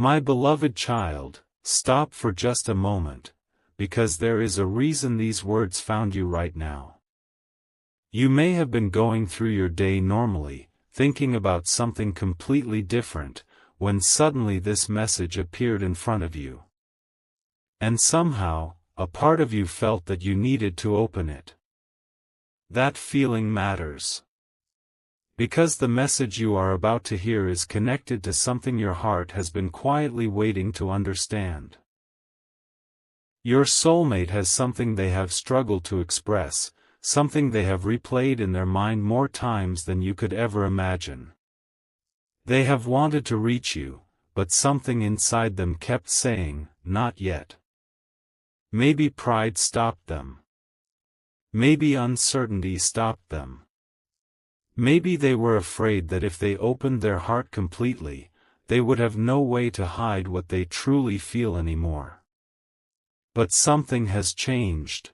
My beloved child, stop for just a moment, because there is a reason these words found you right now. You may have been going through your day normally, thinking about something completely different, when suddenly this message appeared in front of you. And somehow, a part of you felt that you needed to open it. That feeling matters. Because the message you are about to hear is connected to something your heart has been quietly waiting to understand. Your soulmate has something they have struggled to express, something they have replayed in their mind more times than you could ever imagine. They have wanted to reach you, but something inside them kept saying, "Not yet." Maybe pride stopped them. Maybe uncertainty stopped them. Maybe they were afraid that if they opened their heart completely, they would have no way to hide what they truly feel anymore. But something has changed.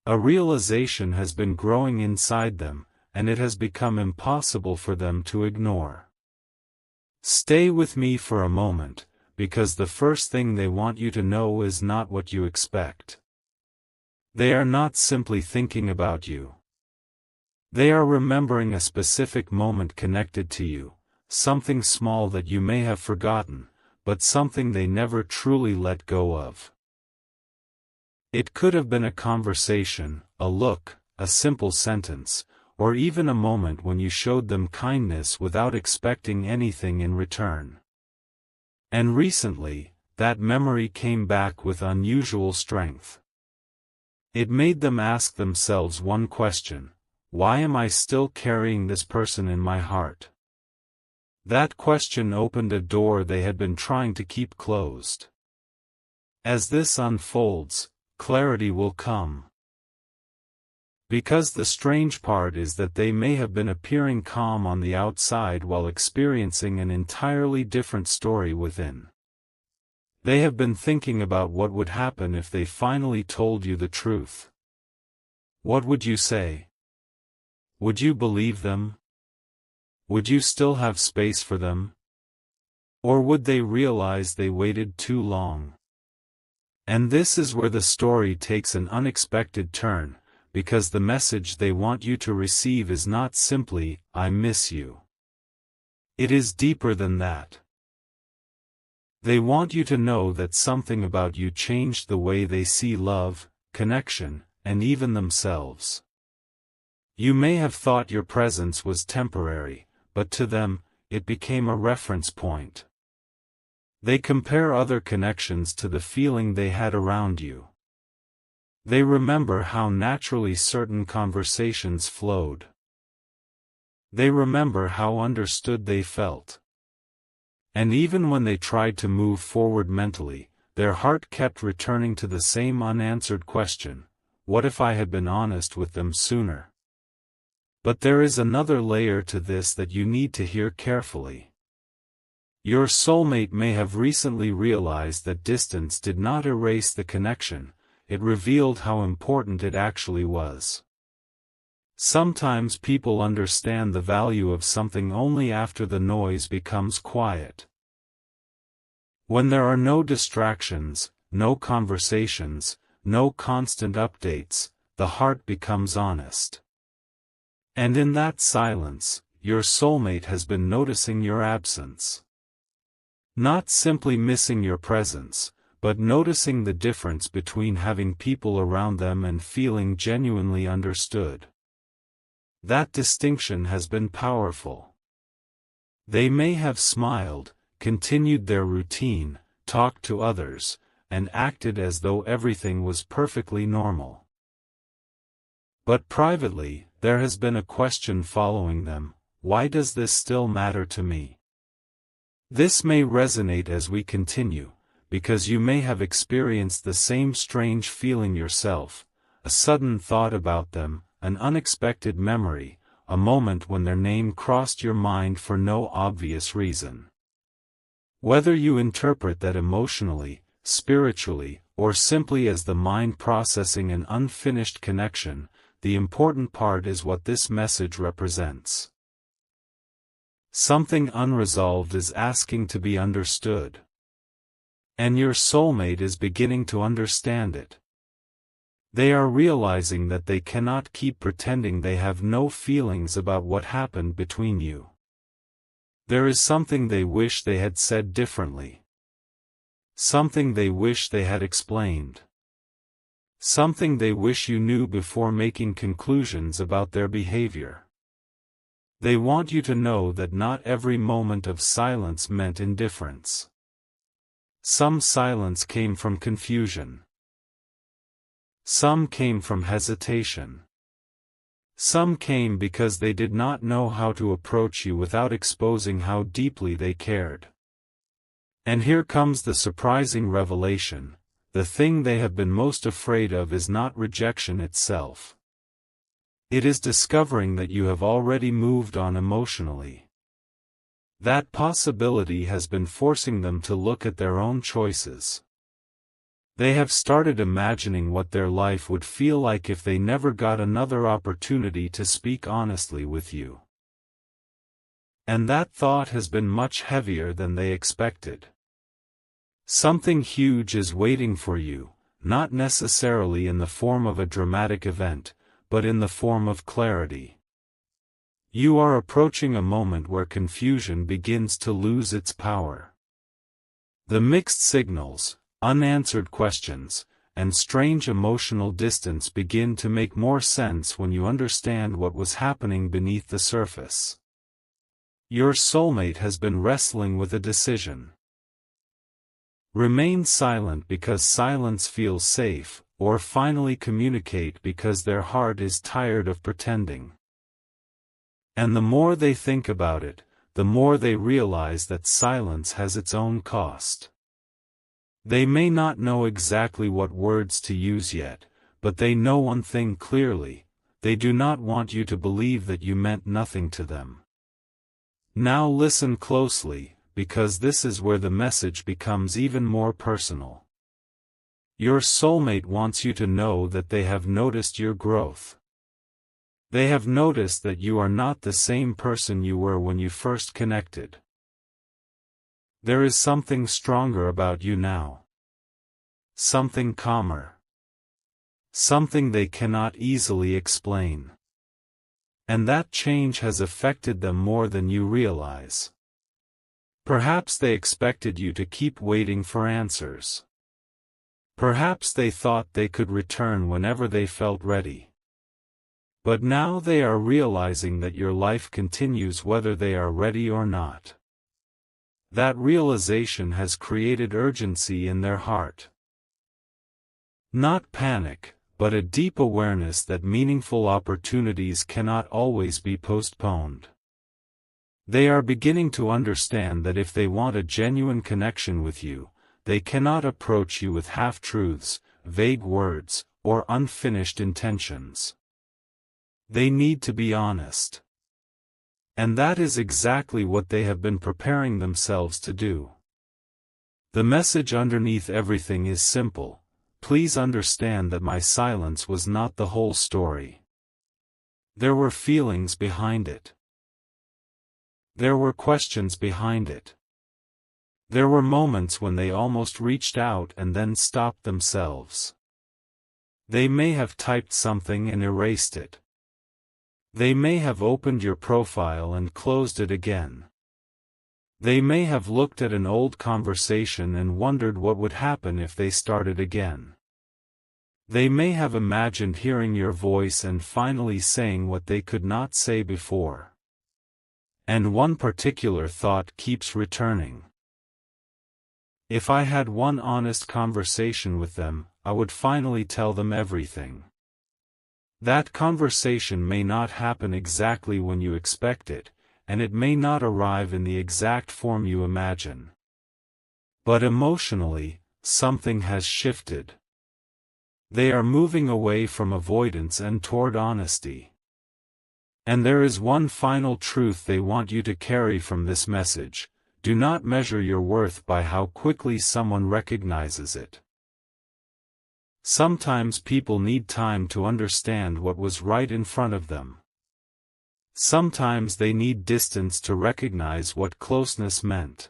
A realization has been growing inside them, and it has become impossible for them to ignore. Stay with me for a moment, because the first thing they want you to know is not what you expect. They are not simply thinking about you. They are remembering a specific moment connected to you, something small that you may have forgotten, but something they never truly let go of. It could have been a conversation, a look, a simple sentence, or even a moment when you showed them kindness without expecting anything in return. And recently, that memory came back with unusual strength. It made them ask themselves one question: why am I still carrying this person in my heart? That question opened a door they had been trying to keep closed. As this unfolds, clarity will come. Because the strange part is that they may have been appearing calm on the outside while experiencing an entirely different story within. They have been thinking about what would happen if they finally told you the truth. What would you say? Would you believe them? Would you still have space for them? Or would they realize they waited too long? And this is where the story takes an unexpected turn, because the message they want you to receive is not simply, "I miss you." It is deeper than that. They want you to know that something about you changed the way they see love, connection, and even themselves. You may have thought your presence was temporary, but to them, it became a reference point. They compare other connections to the feeling they had around you. They remember how naturally certain conversations flowed. They remember how understood they felt. And even when they tried to move forward mentally, their heart kept returning to the same unanswered question: what if I had been honest with them sooner? But there is another layer to this that you need to hear carefully. Your soulmate may have recently realized that distance did not erase the connection, it revealed how important it actually was. Sometimes people understand the value of something only after the noise becomes quiet. When there are no distractions, no conversations, no constant updates, the heart becomes honest. And in that silence, your soulmate has been noticing your absence. Not simply missing your presence, but noticing the difference between having people around them and feeling genuinely understood. That distinction has been powerful. They may have smiled, continued their routine, talked to others, and acted as though everything was perfectly normal. But privately, there has been a question following them: why does this still matter to me? This may resonate as we continue, because you may have experienced the same strange feeling yourself, a sudden thought about them, an unexpected memory, a moment when their name crossed your mind for no obvious reason. Whether you interpret that emotionally, spiritually, or simply as the mind processing an unfinished connection, the important part is what this message represents. Something unresolved is asking to be understood. And your soulmate is beginning to understand it. They are realizing that they cannot keep pretending they have no feelings about what happened between you. There is something they wish they had said differently. Something they wish they had explained. Something they wish you knew before making conclusions about their behavior. They want you to know that not every moment of silence meant indifference. Some silence came from confusion. Some came from hesitation. Some came because they did not know how to approach you without exposing how deeply they cared. And here comes the surprising revelation: the thing they have been most afraid of is not rejection itself. It is discovering that you have already moved on emotionally. That possibility has been forcing them to look at their own choices. They have started imagining what their life would feel like if they never got another opportunity to speak honestly with you. And that thought has been much heavier than they expected. Something huge is waiting for you, not necessarily in the form of a dramatic event, but in the form of clarity. You are approaching a moment where confusion begins to lose its power. The mixed signals, unanswered questions, and strange emotional distance begin to make more sense when you understand what was happening beneath the surface. Your soulmate has been wrestling with a decision. Remain silent because silence feels safe, or finally communicate because their heart is tired of pretending. And the more they think about it, the more they realize that silence has its own cost. They may not know exactly what words to use yet, but they know one thing clearly: they do not want you to believe that you meant nothing to them. Now listen closely, because this is where the message becomes even more personal. Your soulmate wants you to know that they have noticed your growth. They have noticed that you are not the same person you were when you first connected. There is something stronger about you now. Something calmer. Something they cannot easily explain. And that change has affected them more than you realize. Perhaps they expected you to keep waiting for answers. Perhaps they thought they could return whenever they felt ready. But now they are realizing that your life continues whether they are ready or not. That realization has created urgency in their heart. Not panic, but a deep awareness that meaningful opportunities cannot always be postponed. They are beginning to understand that if they want a genuine connection with you, they cannot approach you with half-truths, vague words, or unfinished intentions. They need to be honest. And that is exactly what they have been preparing themselves to do. The message underneath everything is simple: please understand that my silence was not the whole story. There were feelings behind it. There were questions behind it. There were moments when they almost reached out and then stopped themselves. They may have typed something and erased it. They may have opened your profile and closed it again. They may have looked at an old conversation and wondered what would happen if they started again. They may have imagined hearing your voice and finally saying what they could not say before. And one particular thought keeps returning. If I had one honest conversation with them, I would finally tell them everything. That conversation may not happen exactly when you expect it, and it may not arrive in the exact form you imagine. But emotionally, something has shifted. They are moving away from avoidance and toward honesty. And there is one final truth they want you to carry from this message: do not measure your worth by how quickly someone recognizes it. Sometimes people need time to understand what was right in front of them. Sometimes they need distance to recognize what closeness meant.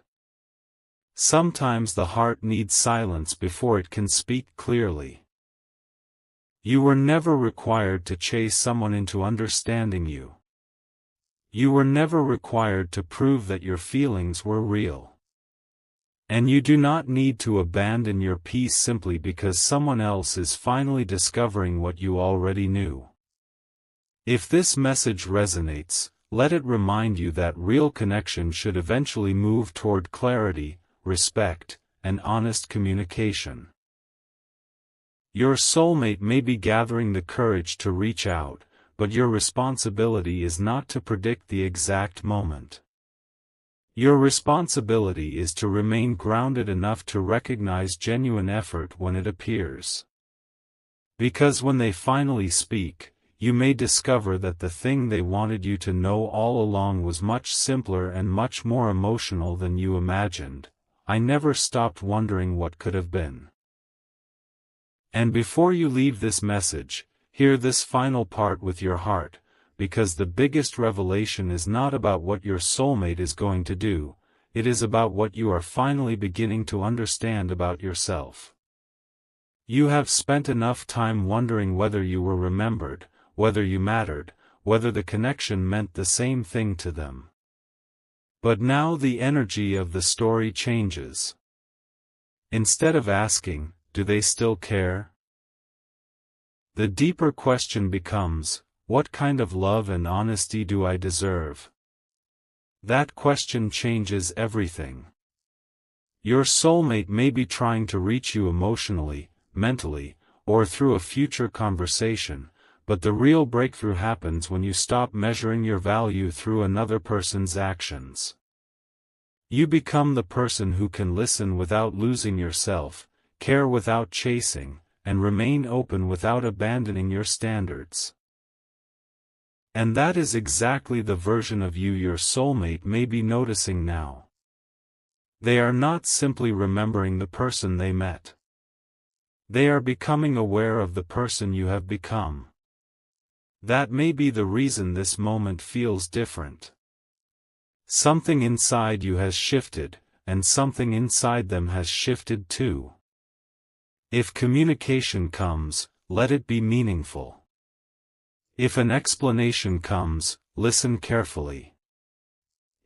Sometimes the heart needs silence before it can speak clearly. You were never required to chase someone into understanding you. You were never required to prove that your feelings were real. And you do not need to abandon your peace simply because someone else is finally discovering what you already knew. If this message resonates, let it remind you that real connection should eventually move toward clarity, respect, and honest communication. Your soulmate may be gathering the courage to reach out, but your responsibility is not to predict the exact moment. Your responsibility is to remain grounded enough to recognize genuine effort when it appears. Because when they finally speak, you may discover that the thing they wanted you to know all along was much simpler and much more emotional than you imagined. I never stopped wondering what could have been. And before you leave this message, hear this final part with your heart, because the biggest revelation is not about what your soulmate is going to do, it is about what you are finally beginning to understand about yourself. You have spent enough time wondering whether you were remembered, whether you mattered, whether the connection meant the same thing to them. But now the energy of the story changes. Instead of asking, "Do they still care?" the deeper question becomes, "What kind of love and honesty do I deserve?" That question changes everything. Your soulmate may be trying to reach you emotionally, mentally, or through a future conversation, but the real breakthrough happens when you stop measuring your value through another person's actions. You become the person who can listen without losing yourself, care without chasing, and remain open without abandoning your standards. And that is exactly the version of you your soulmate may be noticing now. They are not simply remembering the person they met. They are becoming aware of the person you have become. That may be the reason this moment feels different. Something inside you has shifted, and something inside them has shifted too. If communication comes, let it be meaningful. If an explanation comes, listen carefully.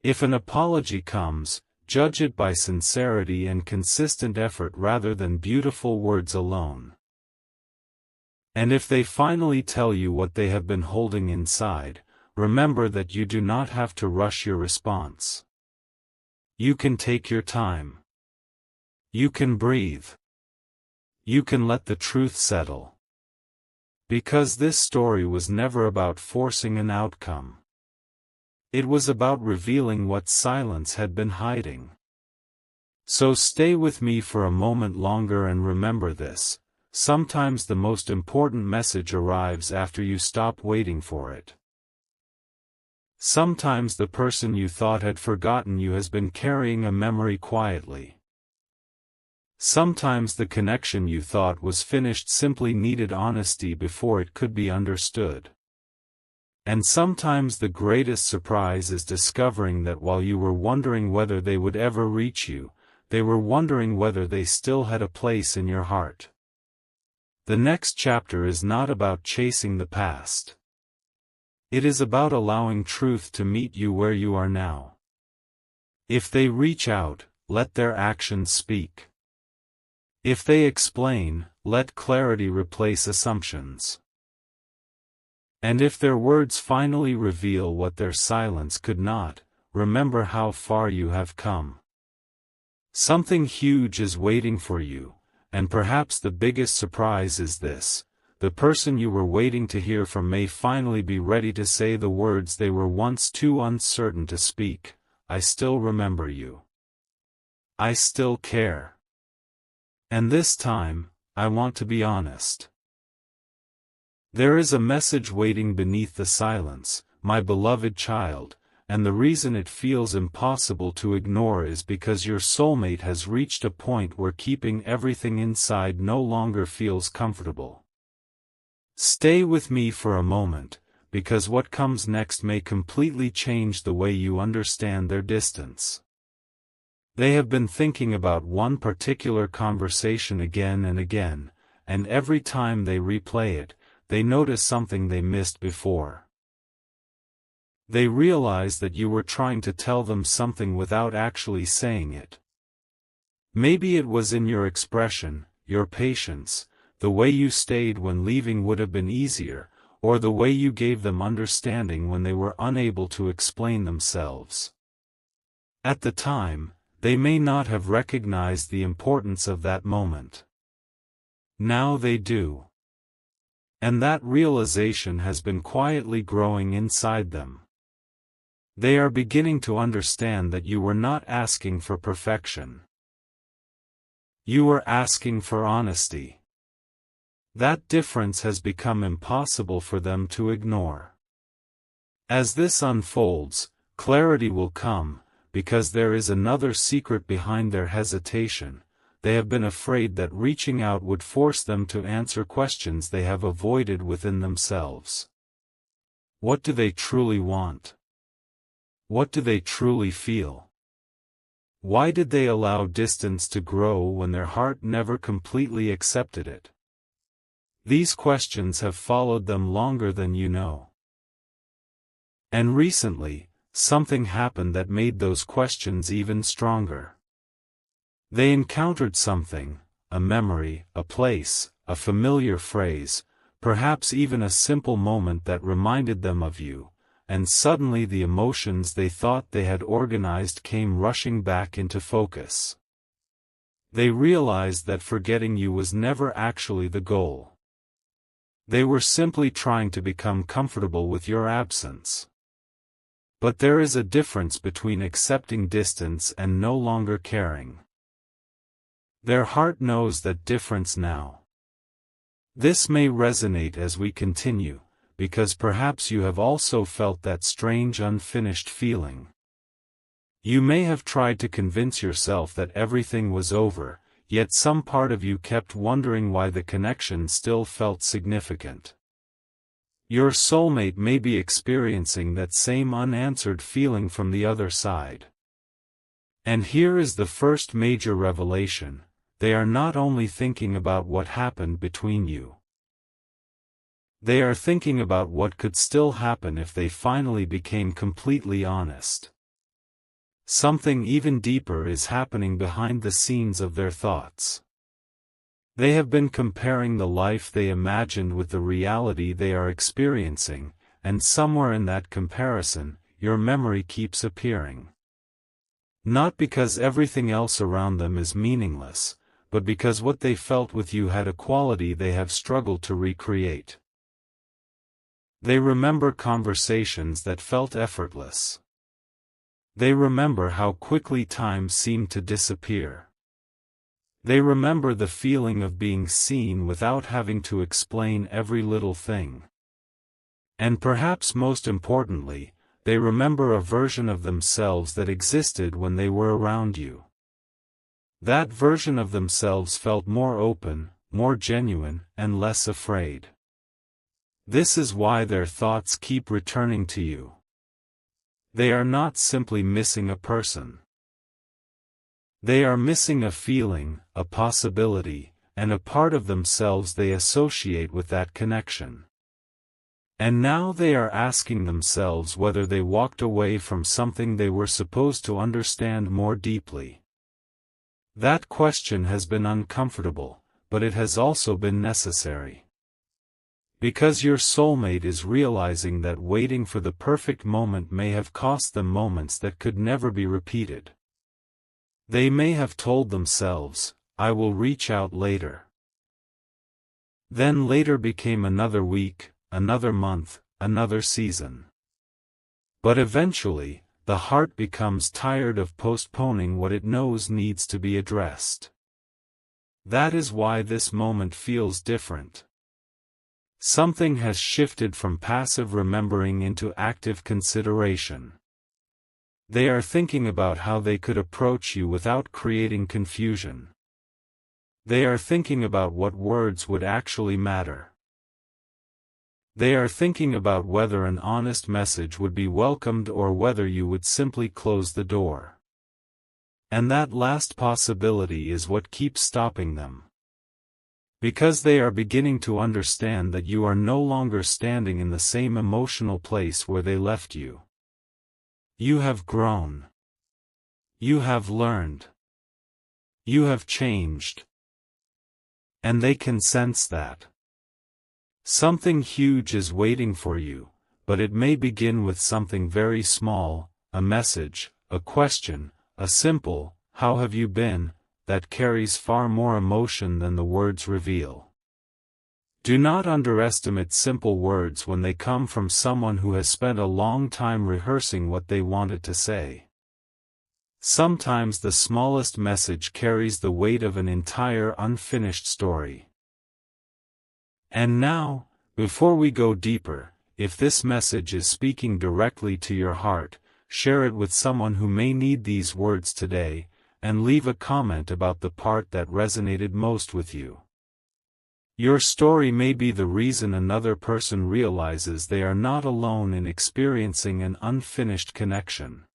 If an apology comes, judge it by sincerity and consistent effort rather than beautiful words alone. And if they finally tell you what they have been holding inside, remember that you do not have to rush your response. You can take your time. You can breathe. You can let the truth settle. Because this story was never about forcing an outcome. It was about revealing what silence had been hiding. So stay with me for a moment longer and remember this: sometimes the most important message arrives after you stop waiting for it. Sometimes the person you thought had forgotten you has been carrying a memory quietly. Sometimes the connection you thought was finished simply needed honesty before it could be understood. And sometimes the greatest surprise is discovering that while you were wondering whether they would ever reach you, they were wondering whether they still had a place in your heart. The next chapter is not about chasing the past. It is about allowing truth to meet you where you are now. If they reach out, let their actions speak. If they explain, let clarity replace assumptions. And if their words finally reveal what their silence could not, remember how far you have come. Something huge is waiting for you, and perhaps the biggest surprise is this: the person you were waiting to hear from may finally be ready to say the words they were once too uncertain to speak. I still remember you. I still care. And this time, I want to be honest. There is a message waiting beneath the silence, my beloved child, and the reason it feels impossible to ignore is because your soulmate has reached a point where keeping everything inside no longer feels comfortable. Stay with me for a moment, because what comes next may completely change the way you understand their distance. They have been thinking about one particular conversation again and again, and every time they replay it, they notice something they missed before. They realize that you were trying to tell them something without actually saying it. Maybe it was in your expression, your patience, the way you stayed when leaving would have been easier, or the way you gave them understanding when they were unable to explain themselves. At the time, they may not have recognized the importance of that moment. Now they do. And that realization has been quietly growing inside them. They are beginning to understand that you were not asking for perfection. You were asking for honesty. That difference has become impossible for them to ignore. As this unfolds, clarity will come, because there is another secret behind their hesitation. They have been afraid that reaching out would force them to answer questions they have avoided within themselves. What do they truly want? What do they truly feel? Why did they allow distance to grow when their heart never completely accepted it? These questions have followed them longer than you know. And recently, something happened that made those questions even stronger. They encountered something, a memory, a place, a familiar phrase, perhaps even a simple moment that reminded them of you, and suddenly the emotions they thought they had organized came rushing back into focus. They realized that forgetting you was never actually the goal. They were simply trying to become comfortable with your absence. But there is a difference between accepting distance and no longer caring. Their heart knows that difference now. This may resonate as we continue, because perhaps you have also felt that strange unfinished feeling. You may have tried to convince yourself that everything was over, yet some part of you kept wondering why the connection still felt significant. Your soulmate may be experiencing that same unanswered feeling from the other side. And here is the first major revelation: they are not only thinking about what happened between you. They are thinking about what could still happen if they finally became completely honest. Something even deeper is happening behind the scenes of their thoughts. They have been comparing the life they imagined with the reality they are experiencing, and somewhere in that comparison, your memory keeps appearing. Not because everything else around them is meaningless, but because what they felt with you had a quality they have struggled to recreate. They remember conversations that felt effortless. They remember how quickly time seemed to disappear. They remember the feeling of being seen without having to explain every little thing. And perhaps most importantly, they remember a version of themselves that existed when they were around you. That version of themselves felt more open, more genuine, and less afraid. This is why their thoughts keep returning to you. They are not simply missing a person. They are missing a feeling, a possibility, and a part of themselves they associate with that connection. And now they are asking themselves whether they walked away from something they were supposed to understand more deeply. That question has been uncomfortable, but it has also been necessary. Because your soulmate is realizing that waiting for the perfect moment may have cost them moments that could never be repeated. They may have told themselves, "I will reach out later." Then later became another week, another month, another season. But eventually, the heart becomes tired of postponing what it knows needs to be addressed. That is why this moment feels different. Something has shifted from passive remembering into active consideration. They are thinking about how they could approach you without creating confusion. They are thinking about what words would actually matter. They are thinking about whether an honest message would be welcomed or whether you would simply close the door. And that last possibility is what keeps stopping them. Because they are beginning to understand that you are no longer standing in the same emotional place where they left you. You have grown. You have learned. You have changed. And they can sense that. Something huge is waiting for you, but it may begin with something very small, a message, a question, a simple, "How have you been?" that carries far more emotion than the words reveal. Do not underestimate simple words when they come from someone who has spent a long time rehearsing what they wanted to say. Sometimes the smallest message carries the weight of an entire unfinished story. And now, before we go deeper, if this message is speaking directly to your heart, share it with someone who may need these words today, and leave a comment about the part that resonated most with you. Your story may be the reason another person realizes they are not alone in experiencing an unfinished connection.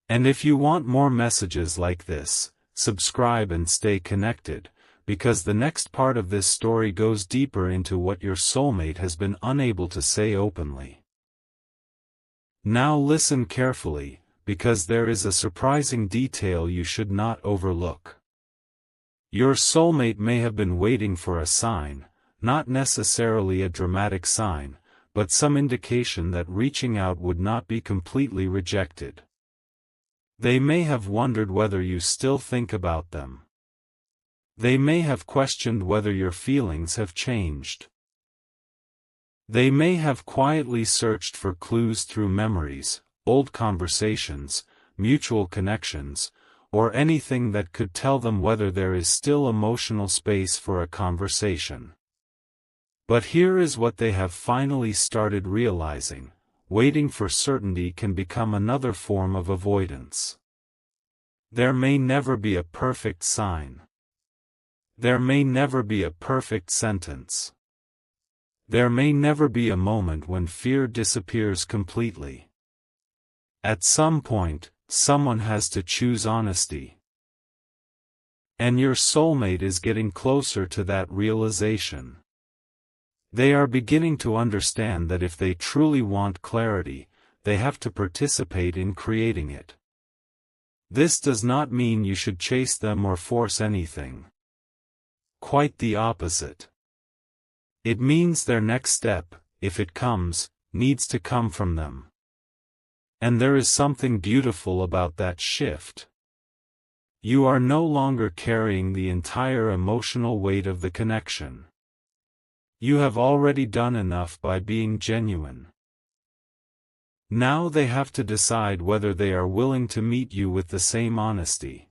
And if you want more messages like this, subscribe and stay connected, because the next part of this story goes deeper into what your soulmate has been unable to say openly. Now listen carefully, because there is a surprising detail you should not overlook. Your soulmate may have been waiting for a sign, not necessarily a dramatic sign, but some indication that reaching out would not be completely rejected. They may have wondered whether you still think about them. They may have questioned whether your feelings have changed. They may have quietly searched for clues through memories, old conversations, mutual connections, or anything that could tell them whether there is still emotional space for a conversation. But here is what they have finally started realizing: waiting for certainty can become another form of avoidance. There may never be a perfect sign. There may never be a perfect sentence. There may never be a moment when fear disappears completely. At some point, someone has to choose honesty. And your soulmate is getting closer to that realization. They are beginning to understand that if they truly want clarity, they have to participate in creating it. This does not mean you should chase them or force anything. Quite the opposite. It means their next step, if it comes, needs to come from them. And there is something beautiful about that shift. You are no longer carrying the entire emotional weight of the connection. You have already done enough by being genuine. Now they have to decide whether they are willing to meet you with the same honesty.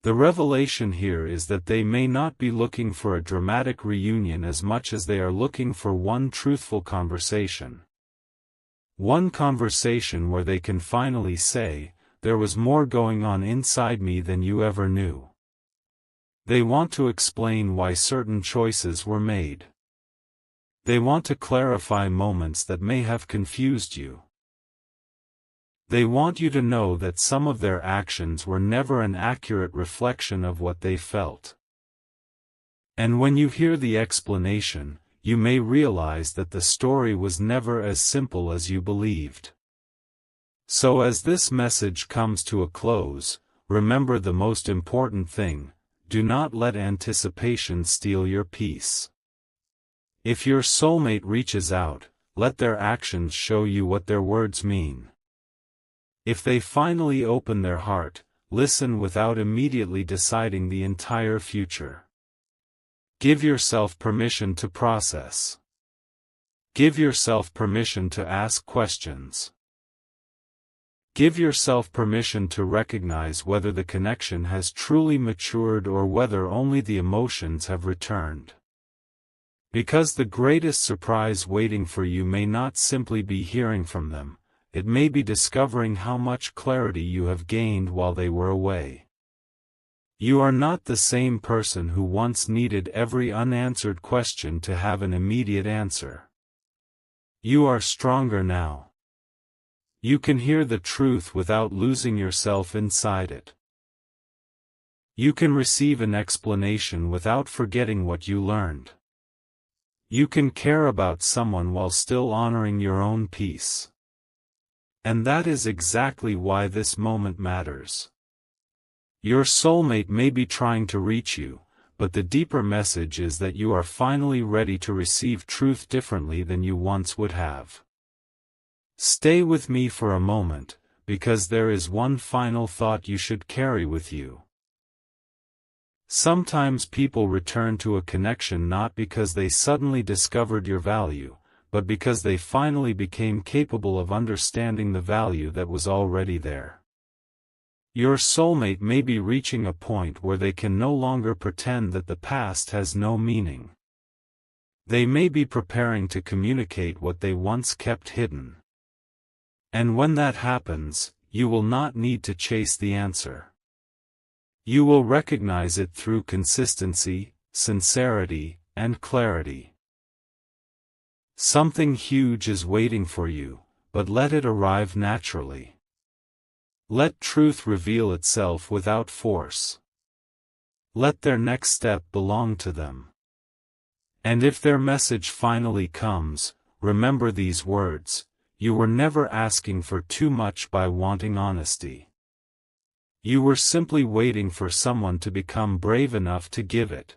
The revelation here is that they may not be looking for a dramatic reunion as much as they are looking for one truthful conversation. One conversation where they can finally say, "There was more going on inside me than you ever knew." They want to explain why certain choices were made. They want to clarify moments that may have confused you. They want you to know that some of their actions were never an accurate reflection of what they felt. And when you hear the explanation, you may realize that the story was never as simple as you believed. So as this message comes to a close, remember the most important thing: do not let anticipation steal your peace. If your soulmate reaches out, let their actions show you what their words mean. If they finally open their heart, listen without immediately deciding the entire future. Give yourself permission to process. Give yourself permission to ask questions. Give yourself permission to recognize whether the connection has truly matured or whether only the emotions have returned. Because the greatest surprise waiting for you may not simply be hearing from them, it may be discovering how much clarity you have gained while they were away. You are not the same person who once needed every unanswered question to have an immediate answer. You are stronger now. You can hear the truth without losing yourself inside it. You can receive an explanation without forgetting what you learned. You can care about someone while still honoring your own peace. And that is exactly why this moment matters. Your soulmate may be trying to reach you, but the deeper message is that you are finally ready to receive truth differently than you once would have. Stay with me for a moment, because there is one final thought you should carry with you. Sometimes people return to a connection not because they suddenly discovered your value, but because they finally became capable of understanding the value that was already there. Your soulmate may be reaching a point where they can no longer pretend that the past has no meaning. They may be preparing to communicate what they once kept hidden. And when that happens, you will not need to chase the answer. You will recognize it through consistency, sincerity, and clarity. Something huge is waiting for you, but let it arrive naturally. Let truth reveal itself without force. Let their next step belong to them. And if their message finally comes, remember these words: you were never asking for too much by wanting honesty. You were simply waiting for someone to become brave enough to give it.